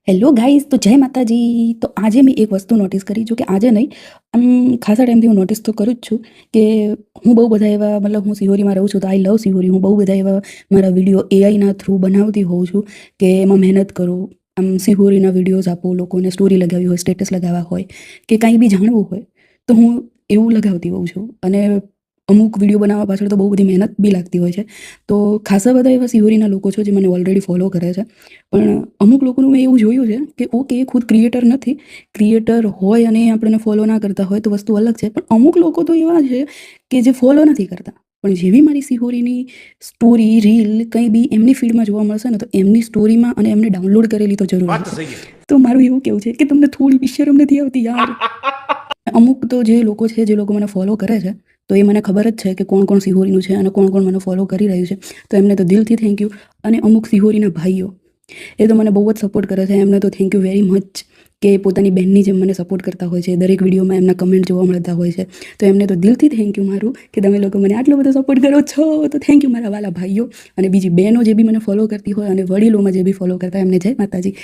Hello guys, તો જય માતાજી. તો આજે મેં એક વસ્તુ નોટિસ કરી, જો કે આજે નહીં, આમ ખાસા ટાઈમથી હું નોટિસ તો કરું જ છું કે હું બહુ બધા એવા, મતલબ હું સિહોરીમાં રહું છું તો આઈ લવ સિહોરી. હું બહુ બધા એવા મારા વિડીયો એઆઈના થ્રુ બનાવતી હોઉં છું કે એમાં મહેનત કરું, આમ સિહોરીના વિડીયોઝ આપું, લોકોને સ્ટોરી લગાવી હોય, સ્ટેટસ લગાવવા હોય કે કંઈ બી જાણવું હોય તો હું એવું લગાવતી હોઉં છું. અને અમુક વિડીયો બનાવવા પાછળ તો બહુ બધી મહેનત બી લાગતી હોય છે. તો ખાસા બધા એવા સિહોરીના લોકો છે જે મને ઓલરેડી ફોલો કરે છે, પણ અમુક લોકોનું મેં એવું જોયું છે કે ઓકે, એ ખુદ ક્રિએટર નથી, ક્રિએટર હોય અને આપણને ફોલો ના કરતા હોય તો વસ્તુ અલગ છે, પણ અમુક લોકો તો એવા છે કે જે ફોલો નથી કરતા, પણ જેવી મારી સિહોરીની સ્ટોરી, રીલ કંઈ બી એમની ફીડમાં જોવા મળશે ને તો એમની સ્ટોરીમાં અને એમને ડાઉનલોડ કરેલી તો જરૂર હશે. તો મારું એવું કેવું છે કે તમને થોડી બી શરમ નથી આવતી યાર? અમુક તો જે લોકો છે, જે લોકો મને ફોલો કરે છે, તો એ મને ખબર જ છે કે કોણ કોણ સિહોરીનું છે અને કોણ કોણ મને ફોલો કરી રહ્યું છે, તો એમને તો દિલથી થેન્ક યુ. અને અમુક સિહોરીના ભાઈઓ, એ તો મને બહુ જ સપોર્ટ કરે છે, એમને તો થેન્ક યુ વેરી મચ, કે પોતાની બહેનની જેમ મને સપોર્ટ કરતા હોય છે, દરેક વિડીયોમાં એમના કમેન્ટ જોવા મળતા હોય છે, તો એમને તો દિલથી થેન્ક યુ મારું, કે તમે લોકો મને આટલો બધો સપોર્ટ કરો છો. તો થેન્ક યુ મારા વાલા ભાઈઓ. અને બીજી બહેનો જે બી મને ફોલો કરતી હોય અને વડીલોમાં જે બી ફોલો કરતા, એમને જય માતાજી.